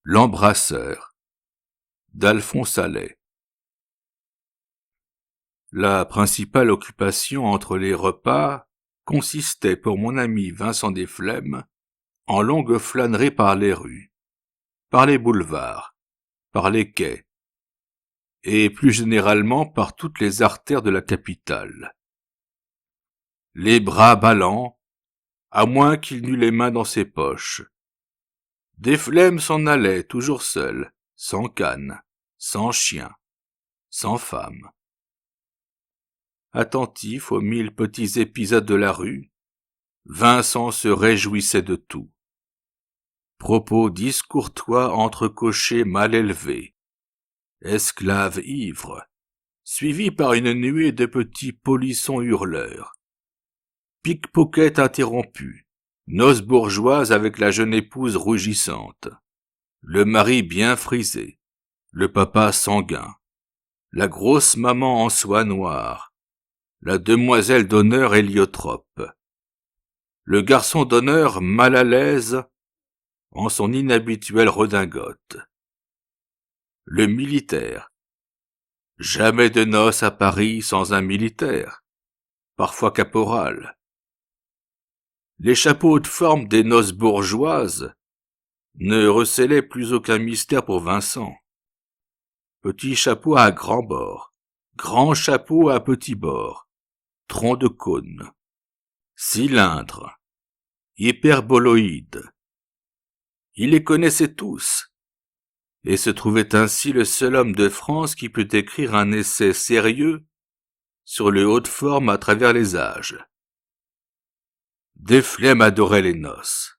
L'embrasseur d'Alphonse Allais. La principale occupation entre les repas consistait pour mon ami Vincent Desflemmes en longues flâneries par les rues, par les boulevards, par les quais, et plus généralement par toutes les artères de la capitale. Les bras ballants, à moins qu'il n'eût les mains dans ses poches. Desflemmes s'en allait toujours seul, sans canne, sans chien, sans femme. Attentif aux 1000 petits épisodes de la rue, Vincent se réjouissait de tout. Propos discourtois entre cochers mal élevés, esclaves ivres, suivis par une nuée de petits polissons hurleurs, pickpocket interrompu, noces bourgeoises avec la jeune épouse rougissante, le mari bien frisé, le papa sanguin, la grosse maman en soie noire, la demoiselle d'honneur héliotrope, le garçon d'honneur mal à l'aise en son inhabituelle redingote, le militaire, jamais de noces à Paris sans un militaire, parfois caporal, les chapeaux de forme des noces bourgeoises ne recélaient plus aucun mystère pour Vincent. Petit chapeau à grand bord, grand chapeau à petit bord, tronc de cône, cylindre, hyperboloïde. Il les connaissait tous, et se trouvait ainsi le seul homme de France qui pût écrire un essai sérieux sur le haut de forme à travers les âges. Desflemmes adorait les noces.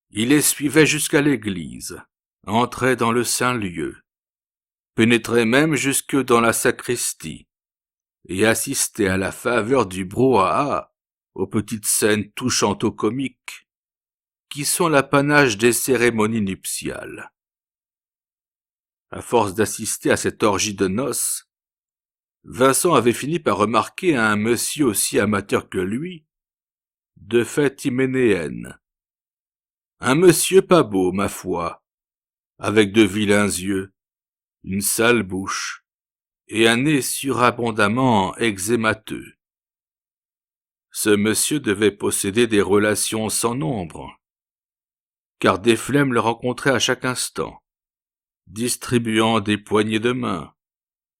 Il les suivait jusqu'à l'église, entrait dans le Saint-Lieu, pénétrait même jusque dans la sacristie, et assistait à la faveur du brouhaha aux petites scènes touchantes aux comiques, qui sont l'apanage des cérémonies nuptiales. À force d'assister à cette orgie de noces, Vincent avait fini par remarquer à un monsieur aussi amateur que lui, de fêtes hyménéennes. Un monsieur pas beau, ma foi, avec de vilains yeux, une sale bouche, et un nez surabondamment eczémateux. Ce monsieur devait posséder des relations sans nombre, car Desflemmes le rencontrait à chaque instant, distribuant des poignées de main,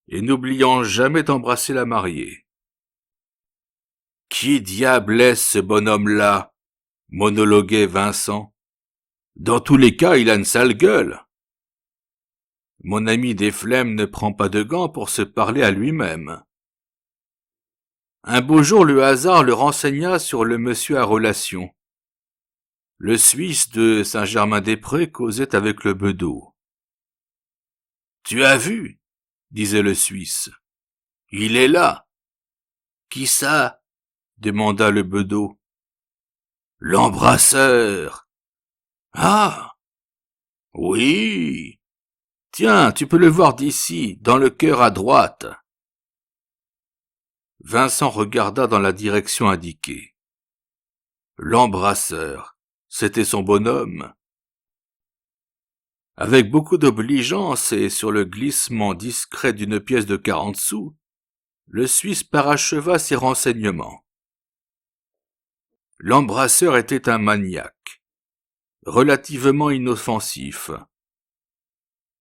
et n'oubliant jamais d'embrasser la mariée. « Qui diable est ce bonhomme-là » monologuait Vincent. « Dans tous les cas, il a une sale gueule. » Mon ami Desflemmes ne prend pas de gants pour se parler à lui-même. Un beau jour, le hasard le renseigna sur le monsieur à relation. Le Suisse de Saint-Germain-des-Prés causait avec le bedeau. « Tu as vu ?» disait le Suisse. « Il est là. »« Qui ça ?» demanda le bedeau. « L'embrasseur. »« Ah !»« Oui. Tiens, tu peux le voir d'ici, dans le chœur à droite. » Vincent regarda dans la direction indiquée. L'embrasseur, c'était son bonhomme. Avec beaucoup d'obligeance et sur le glissement discret d'une pièce de 40 sous, le Suisse paracheva ses renseignements. L'embrasseur était un maniaque, relativement inoffensif,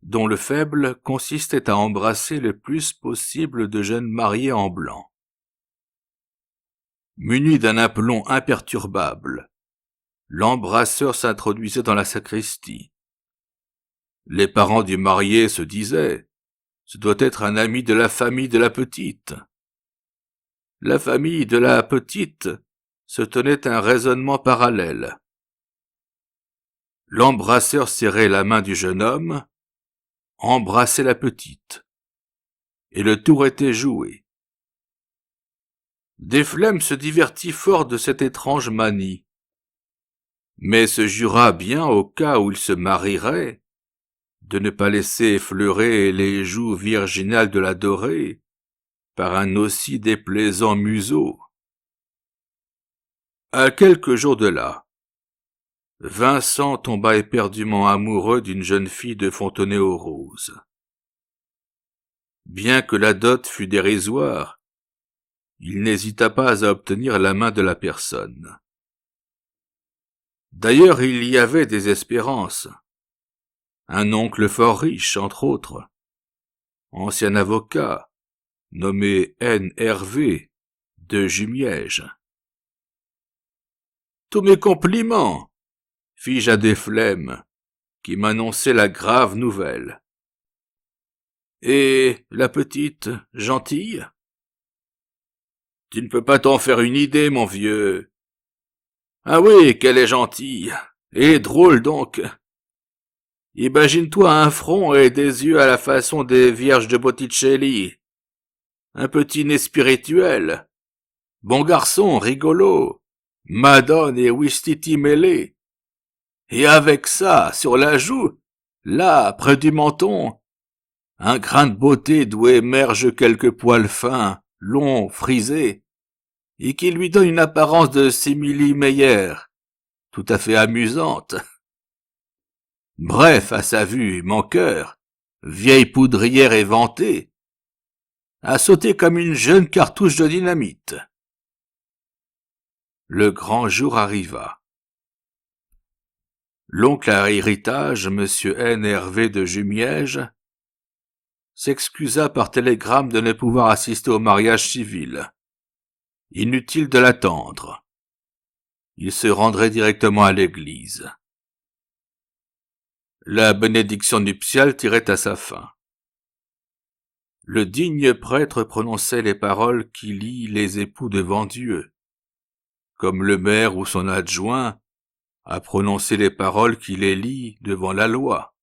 dont le faible consistait à embrasser le plus possible de jeunes mariés en blanc. Muni d'un aplomb imperturbable, l'embrasseur s'introduisait dans la sacristie. Les parents du marié se disaient « Ce doit être un ami de la famille de la petite ». La famille de la petite se tenait un raisonnement parallèle. L'embrasseur serrait la main du jeune homme, embrassait la petite, et le tour était joué. Desflemmes se divertit fort de cette étrange manie, mais se jura bien au cas où il se marierait, de ne pas laisser effleurer les joues virginales de la dorée par un aussi déplaisant museau. À quelques jours de là, Vincent tomba éperdument amoureux d'une jeune fille de Fontenay-aux-Roses. Bien que la dot fût dérisoire, il n'hésita pas à obtenir la main de la personne. D'ailleurs, il y avait des espérances. Un oncle fort riche, entre autres, ancien avocat, nommé N. Hervé de Jumièges. « Tous mes compliments !» fis-je à Desflemmes, qui m'annonçait la grave nouvelle. « Et la petite, gentille ?»« Tu ne peux pas t'en faire une idée, mon vieux. »« Ah oui, qu'elle est gentille, et drôle donc. Imagine-toi un front et des yeux à la façon des Vierges de Botticelli. Un petit nez spirituel. Bon garçon, rigolo. Madone et Ouistiti mêlés. Et avec ça, sur la joue, là, près du menton, un grain de beauté d'où émergent quelques poils fins, longs, frisés, et qui lui donne une apparence de simili-Meyer, tout à fait amusante. Bref, à sa vue, mon cœur, vieille poudrière éventée, a sauté comme une jeune cartouche de dynamite. Le grand jour arriva. L'oncle à héritage, M. N. Hervé de Jumièges, s'excusa par télégramme de ne pouvoir assister au mariage civil. Inutile de l'attendre. Il se rendrait directement à l'église. La bénédiction nuptiale tirait à sa fin. Le digne prêtre prononçait les paroles qui lient les époux devant Dieu, comme le maire ou son adjoint a prononcé les paroles qui les lient devant la loi.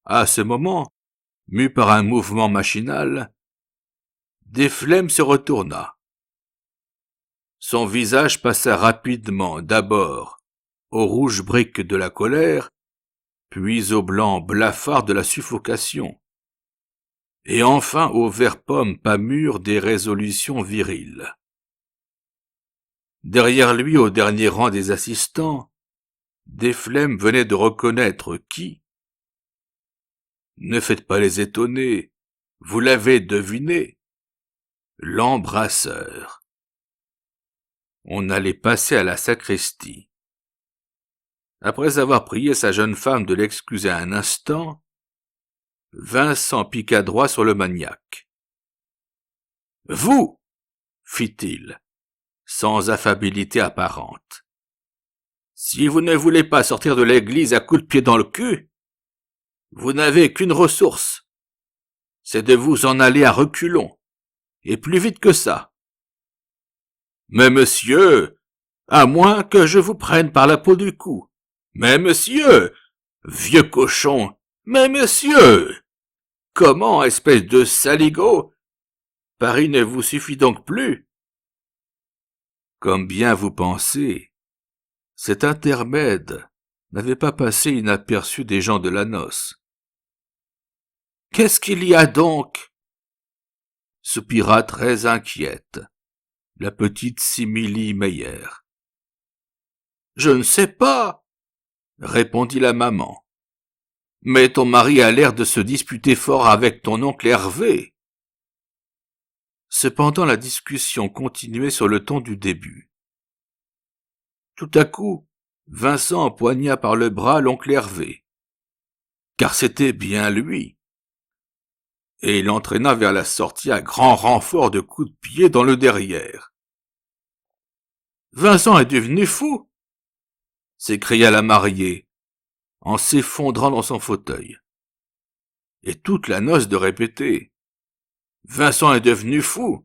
À ce moment, mu par un mouvement machinal, Desflemmes se retourna. Son visage passa rapidement d'abord au rouge brique de la colère, puis au blanc blafard de la suffocation, et enfin au vert pomme pas mûr des résolutions viriles. Derrière lui, au dernier rang des assistants, Desflemmes venait de reconnaître qui? Ne faites pas les étonnés, vous l'avez deviné. L'embrasseur. On allait passer à la sacristie. Après avoir prié sa jeune femme de l'excuser un instant, Vincent piqua droit sur le maniaque. « Vous !» fit-il, sans affabilité apparente. « Si vous ne voulez pas sortir de l'église à coups de pied dans le cul, vous n'avez qu'une ressource, c'est de vous en aller à reculons, et plus vite que ça. Mais monsieur, à moins que je vous prenne par la peau du cou. Mais monsieur, vieux cochon, mais monsieur, comment, espèce de saligaud, Paris ne vous suffit donc plus? Comme bien vous pensez, cet intermède n'avait pas passé inaperçu des gens de la noce. Qu'est-ce qu'il y a donc? Soupira très inquiète la petite simili-Meyer. Je ne sais pas, répondit la maman. Mais ton mari a l'air de se disputer fort avec ton oncle Hervé. Cependant, la discussion continuait sur le ton du début. Tout à coup, Vincent empoigna par le bras l'oncle Hervé, car c'était bien lui, et il l'entraîna vers la sortie à grand renfort de coups de pied dans le derrière. « Vincent est devenu fou !» s'écria la mariée, en s'effondrant dans son fauteuil. Et toute la noce de répéter « Vincent est devenu fou !»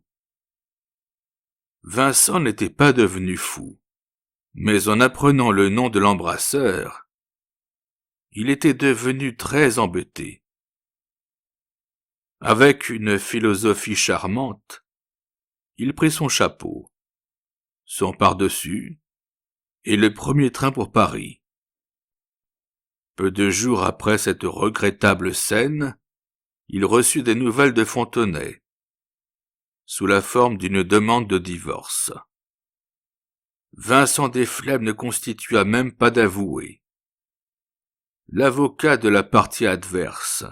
Vincent n'était pas devenu fou, mais en apprenant le nom de l'embrasseur, il était devenu très embêté. Avec une philosophie charmante, il prit son chapeau, son pardessus, et le premier train pour Paris. Peu de jours après cette regrettable scène, il reçut des nouvelles de Fontenay, sous la forme d'une demande de divorce. Vincent Desflemmes ne constitua même pas d'avoué. L'avocat de la partie adverse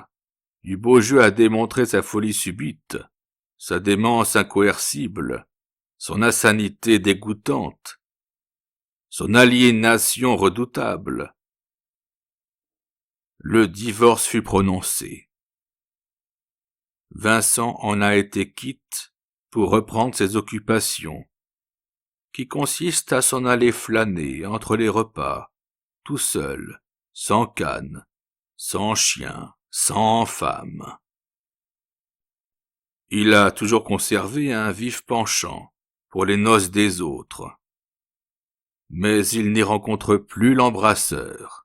eut beau jeu à démontrer sa folie subite, sa démence incoercible, son insanité dégoûtante, son aliénation redoutable. Le divorce fut prononcé. Vincent en a été quitte pour reprendre ses occupations, qui consistent à s'en aller flâner entre les repas, tout seul, sans canne, sans chien, sans femme. Il a toujours conservé un vif penchant pour les noces des autres, mais il n'y rencontre plus l'embrasseur.